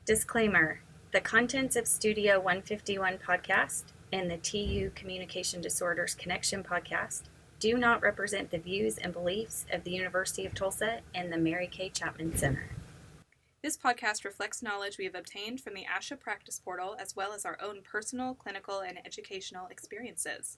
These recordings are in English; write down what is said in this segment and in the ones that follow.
Disclaimer: the contents of Studio 151 podcast and the TU Communication Disorders Connection podcast do not represent the views and beliefs of the University of Tulsa and the Mary Kay Chapman Center. This podcast reflects knowledge we have obtained from the ASHA practice portal as well as our own personal, clinical, and educational experiences.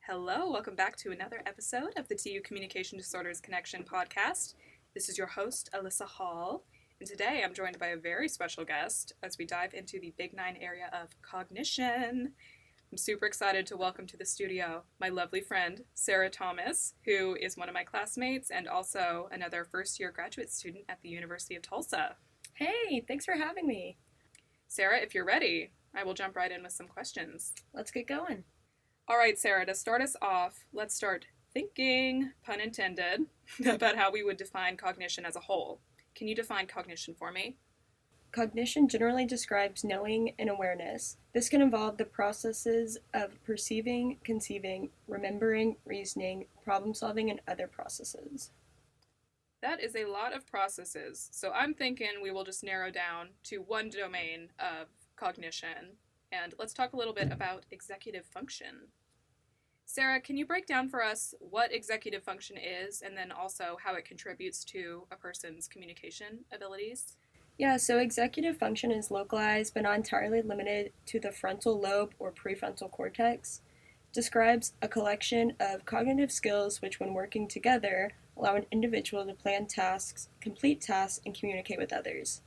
Hello, welcome back to another episode of the TU Communication Disorders Connection podcast. This is your host, Alyssa Hall, and today I'm joined by a very special guest as we dive into the Big Nine area of cognition. I'm super excited to welcome to the studio my lovely friend, Sara Thomas, who is one of my classmates and also another first-year graduate student at the University of Tulsa. Hey, thanks for having me. Sara, if you're ready, I will jump right in with some questions. Let's get going. All right, Sara, to start us off, let's start thinking, pun intended, about how we would define cognition as a whole. Can you define cognition for me? Cognition generally describes knowing and awareness. This can involve the processes of perceiving, conceiving, remembering, reasoning, problem-solving, and other processes. That is a lot of processes, so I'm thinking we will just narrow down to one domain of cognition, and let's talk a little bit about executive function. Sara, can you break down for us what executive function is, and then also how it contributes to a person's communication abilities? Yeah, so executive function is localized but not entirely limited to the frontal lobe or prefrontal cortex. It describes a collection of cognitive skills which, when working together, allow an individual to plan tasks, complete tasks, and communicate with others.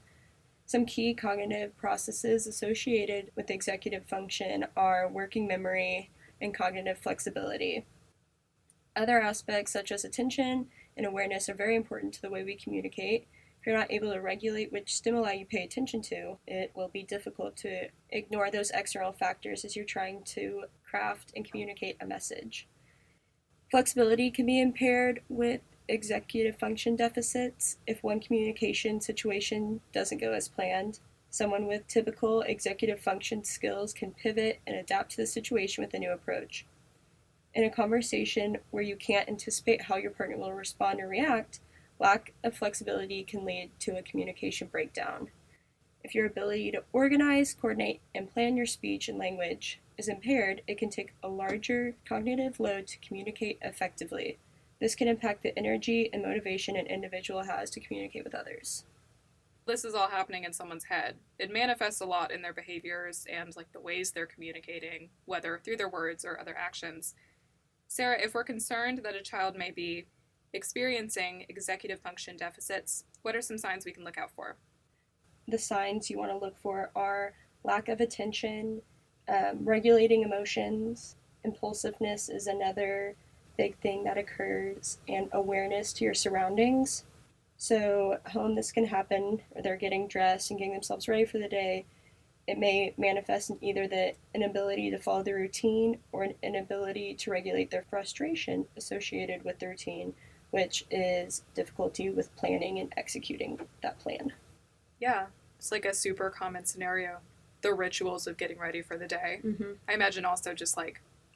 Some key cognitive processes associated with executive function are working memory and cognitive flexibility. Other aspects such as attention and awareness are very important to the way we communicate. If you're not able to regulate which stimuli you pay attention to, it will be difficult to ignore those external factors as you're trying to craft and communicate a message. Flexibility can be impaired with executive function deficits if one communication situation doesn't go as planned. Someone with typical executive function skills can pivot and adapt to the situation with a new approach. In a conversation where you can't anticipate how your partner will respond or react, lack of flexibility can lead to a communication breakdown. If your ability to organize, coordinate, and plan your speech and language is impaired, it can take a larger cognitive load to communicate effectively. This can impact the energy and motivation an individual has to communicate with others. This is all happening in someone's head. It manifests a lot in their behaviors and the ways they're communicating, whether through their words or other actions. Sara, if we're concerned that a child may be experiencing executive function deficits, what are some signs we can look out for? The signs you want to look for are lack of attention, regulating emotions, impulsiveness is another big thing that occurs, and awareness to your surroundings. So at home, this can happen, or they're getting dressed and getting themselves ready for the day. It may manifest in either the inability to follow the routine or an inability to regulate their frustration associated with the routine, which is difficulty with planning and executing that plan. Yeah, it's like a super common scenario. The rituals of getting ready for the day. Mm-hmm. I imagine also just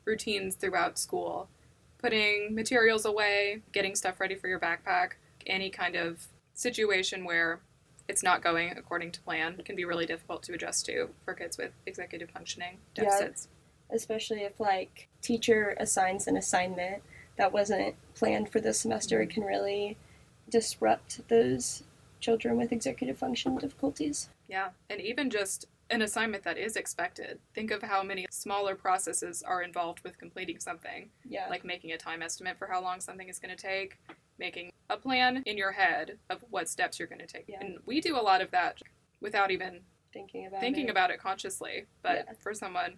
routines throughout school, putting materials away, getting stuff ready for your backpack. Any kind of situation where it's not going according to plan can be really difficult to adjust to for kids with executive functioning deficits. Yeah, especially if teacher assigns an assignment that wasn't planned for the semester, it can really disrupt those children with executive function difficulties. Yeah, and even just an assignment that is expected. Think of how many smaller processes are involved with completing something. Yeah. Like making a time estimate for how long something is going to take, making a plan in your head of what steps you're going to take. Yeah. And we do a lot of that without even thinking about it consciously. But yeah. For someone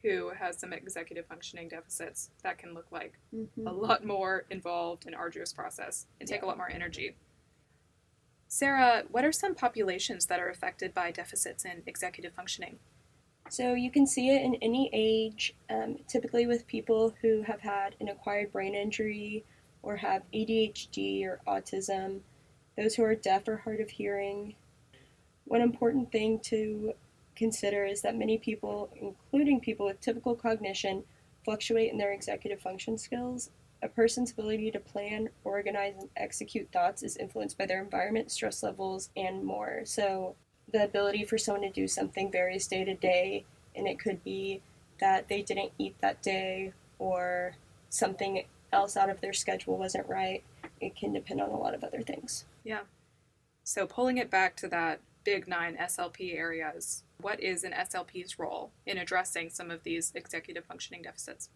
who has some executive functioning deficits, that can look like mm-hmm. a lot more involved and arduous process and take a lot more energy. Sara, what are some populations that are affected by deficits in executive functioning? So you can see it in any age, typically with people who have had an acquired brain injury or have ADHD or autism, those who are deaf or hard of hearing. One important thing to consider is that many people, including people with typical cognition, fluctuate in their executive function skills. A person's ability to plan, organize, and execute thoughts is influenced by their environment, stress levels, and more. So the ability for someone to do something varies day to day, and it could be that they didn't eat that day or something else out of their schedule wasn't right. It can depend on a lot of other things. Yeah. So pulling it back to that big 9 SLP areas, what is an SLP's role in addressing some of these executive functioning deficits?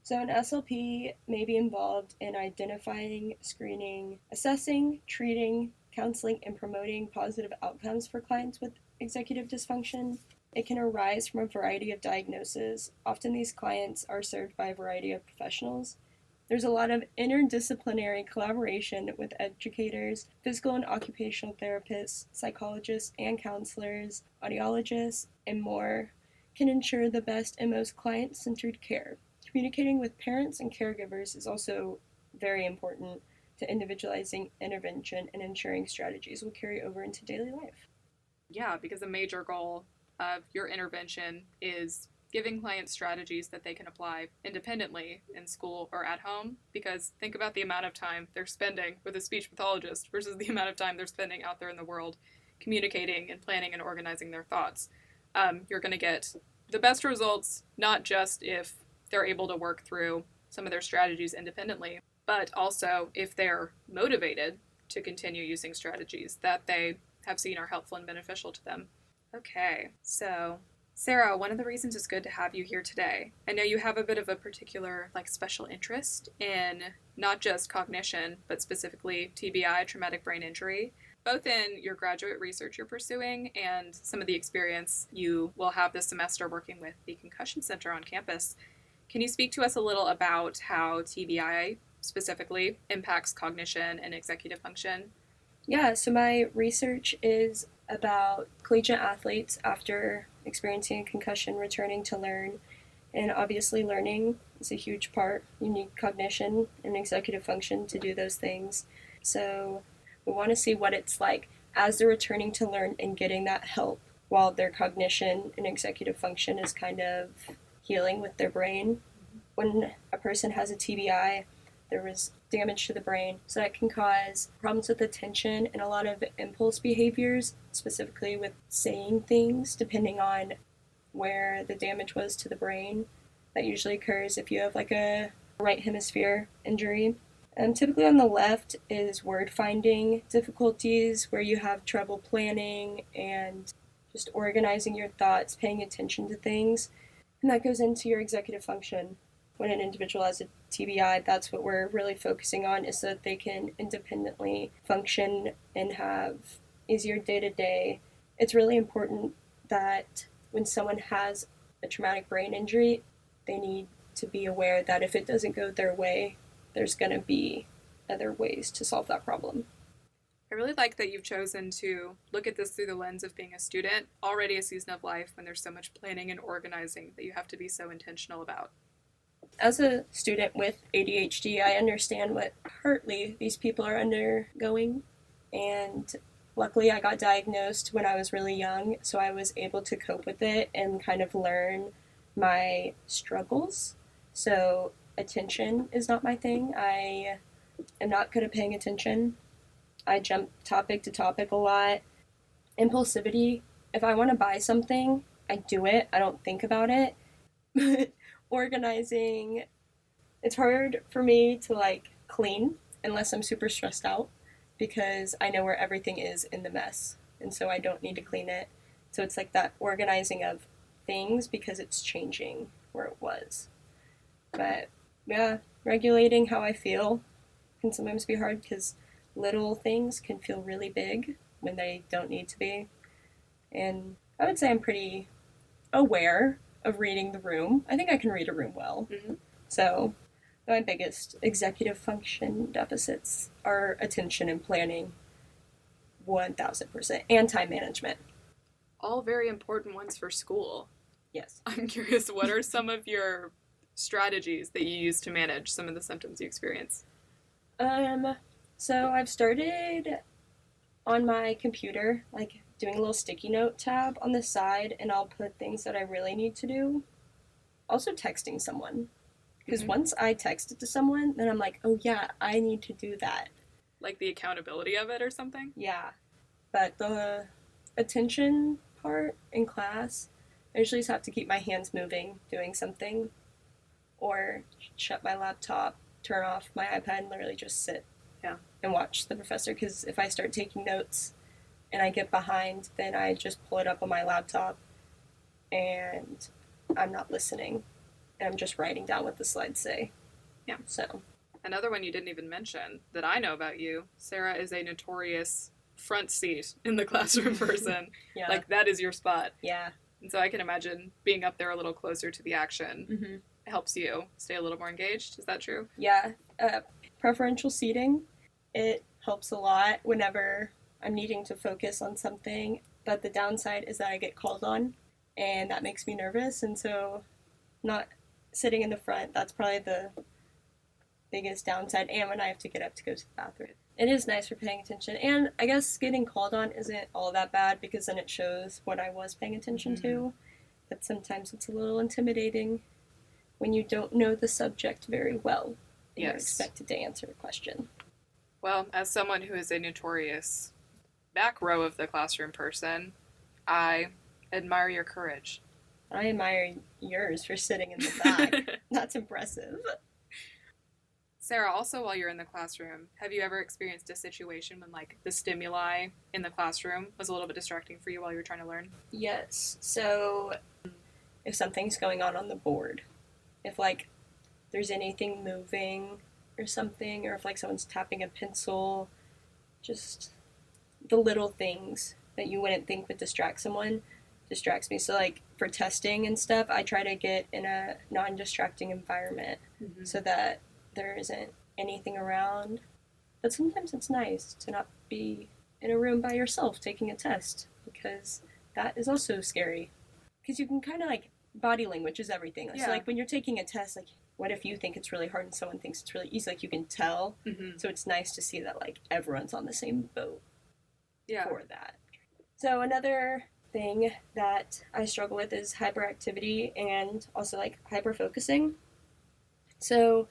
So an SLP may be involved in identifying, screening, assessing, treating, counseling, and promoting positive outcomes for clients with executive dysfunction. It can arise from a variety of diagnoses. Often these clients are served by a variety of professionals. There's a lot of interdisciplinary collaboration with educators, physical and occupational therapists, psychologists and counselors, audiologists, and more can ensure the best and most client-centered care. Communicating with parents and caregivers is also very important to individualizing intervention and ensuring strategies will carry over into daily life. Yeah, because a major goal of your intervention is giving clients strategies that they can apply independently in school or at home, because think about the amount of time they're spending with a speech pathologist versus the amount of time they're spending out there in the world communicating and planning and organizing their thoughts. You're going to get the best results, not just if they're able to work through some of their strategies independently, but also if they're motivated to continue using strategies that they have seen are helpful and beneficial to them. Okay, so Sarah, one of the reasons it's good to have you here today, I know you have a bit of a particular special interest in not just cognition, but specifically TBI, traumatic brain injury, both in your graduate research you're pursuing and some of the experience you will have this semester working with the Concussion Center on campus. Can you speak to us a little about how TBI specifically impacts cognition and executive function? Yeah, so my research is about collegiate athletes after experiencing a concussion returning to learn. And obviously learning is a huge part. You need cognition and executive function to do those things. So we want to see what it's like as they're returning to learn and getting that help while their cognition and executive function is kind of healing with their brain. When a person has a TBI, there was damage to the brain, so that can cause problems with attention and a lot of impulse behaviors, specifically with saying things, depending on where the damage was to the brain. That usually occurs if you have a right hemisphere injury. Typically on the left is word finding difficulties, where you have trouble planning and just organizing your thoughts, paying attention to things, and that goes into your executive function. When an individual has a TBI, that's what we're really focusing on, is so that they can independently function and have easier day-to-day. It's really important that when someone has a traumatic brain injury, they need to be aware that if it doesn't go their way, there's going to be other ways to solve that problem. I really like that you've chosen to look at this through the lens of being a student, already a season of life when there's so much planning and organizing that you have to be so intentional about. As a student with ADHD, I understand what partly these people are undergoing, and luckily I got diagnosed when I was really young, so I was able to cope with it and kind of learn my struggles. So attention is not my thing. I am not good at paying attention. I jump topic to topic a lot. Impulsivity, if I want to buy something, I do it. I don't think about it. But organizing, it's hard for me to clean unless I'm super stressed out, because I know where everything is in the mess, and so I don't need to clean it. So it's that organizing of things because it's changing where it was. But yeah, regulating how I feel can sometimes be hard because little things can feel really big when they don't need to be. And I would say I'm pretty aware of reading the room. I think I can read a room well. Mm-hmm. So my biggest executive function deficits are attention and planning, 1000%, and time management. All very important ones for school. Yes. I'm curious, what are some of your strategies that you use to manage some of the symptoms you experience? So I've started on my computer, doing a little sticky note tab on the side, and I'll put things that I really need to do. Also texting someone. Because once I text it to someone, then I'm like, oh yeah, I need to do that. Like the accountability of it or something? Yeah. But the attention part in class, I usually just have to keep my hands moving, doing something, or shut my laptop, turn off my iPad, and literally just sit and watch the professor. Because if I start taking notes and I get behind, then I just pull it up on my laptop and I'm not listening. And I'm just writing down what the slides say. Yeah. So. Another one you didn't even mention that I know about you, Sarah is a notorious front seat in the classroom person. Yeah. Like, that is your spot. Yeah. And so I can imagine being up there a little closer to the action Mm-hmm. helps you stay a little more engaged. Is that true? Yeah. Preferential seating, it helps a lot whenever I'm needing to focus on something. But the downside is that I get called on, and that makes me nervous. And so not sitting in the front, that's probably the biggest downside. And when I have to get up to go to the bathroom. It is nice for paying attention. And I guess getting called on isn't all that bad because then it shows what I was paying attention to. But sometimes it's a little intimidating when you don't know the subject very well and you're expected to answer a question. Well, as someone who is a notorious back row of the classroom person, I admire your courage. I admire yours for sitting in the back. That's impressive. Sarah, also while you're in the classroom, have you ever experienced a situation when, like, the stimuli in the classroom was a little bit distracting for you while you were trying to learn? Yes. So if something's going on the board, if, like, there's anything moving or something, or if, like, someone's tapping a pencil, just the little things that you wouldn't think would distract someone distracts me. So, like, for testing and stuff, I try to get in a non-distracting environment so that there isn't anything around. But sometimes it's nice to not be in a room by yourself taking a test, because that is also scary. Because you can kind of, like, body language is everything. Like, so, like, when you're taking a test, like, what if you think it's really hard and someone thinks it's really easy? Like, you can tell. So it's nice to see that, like, everyone's on the same boat for that. So another thing that I struggle with is hyperactivity and also, like, hyperfocusing. So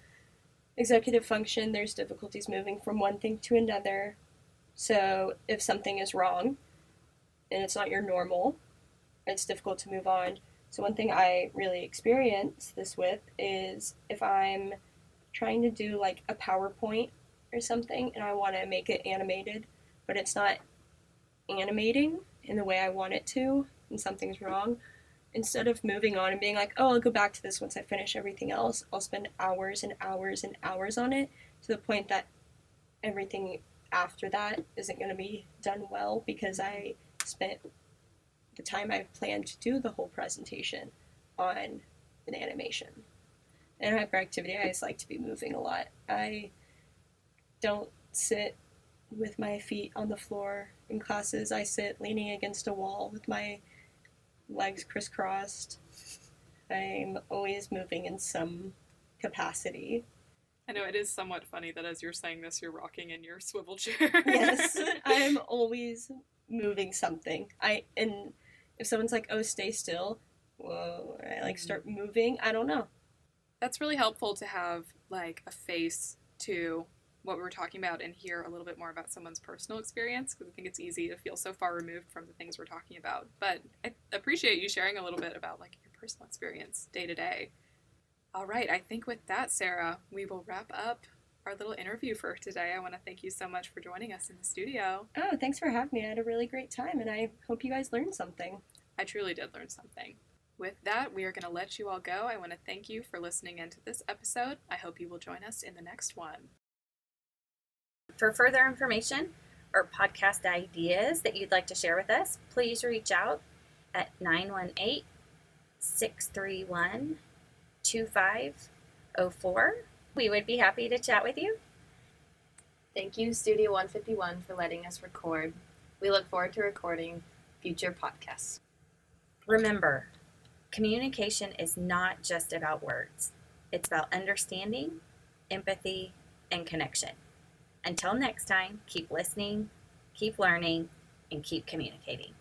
executive function, there's difficulties moving from one thing to another. So if something is wrong and it's not your normal, it's difficult to move on. So one thing I really experience this with is if I'm trying to do, like, a PowerPoint or something and I want to make it animated, but it's not animating in the way I want it to and something's wrong, instead of moving on and being like, oh, I'll go back to this once I finish everything else, I'll spend hours and hours and hours on it to the point that everything after that isn't going to be done well because I spent the time I planned to do the whole presentation on an animation. And hyperactivity, I just like to be moving a lot. I don't sit with my feet on the floor in classes. I sit leaning against a wall with my legs crisscrossed. I'm always moving in some capacity. I know it is somewhat funny that as you're saying this, you're rocking in your swivel chair. Yes, I'm always moving something. And if someone's like, oh, stay still, whoa, I, like, start moving. I don't know. That's really helpful to have, like, a face to what we were talking about and hear a little bit more about someone's personal experience, because I think it's easy to feel so far removed from the things we're talking about. But I appreciate you sharing a little bit about, like, your personal experience day to day. All right, I think with that, Sarah, we will wrap up our little interview for today. I want to thank you so much for joining us in the studio. Oh, thanks for having me. I had a really great time, and I hope you guys learned something. I truly did learn something. With that, we are going to let you all go. I want to thank you for listening into this episode. I hope you will join us in the next one. For further information or podcast ideas that you'd like to share with us, please reach out at 918-631-2504. We would be happy to chat with you. Thank you, Studio 151, for letting us record. We look forward to recording future podcasts. Remember, communication is not just about words. It's about understanding, empathy, and connection. Until next time, keep listening, keep learning, and keep communicating.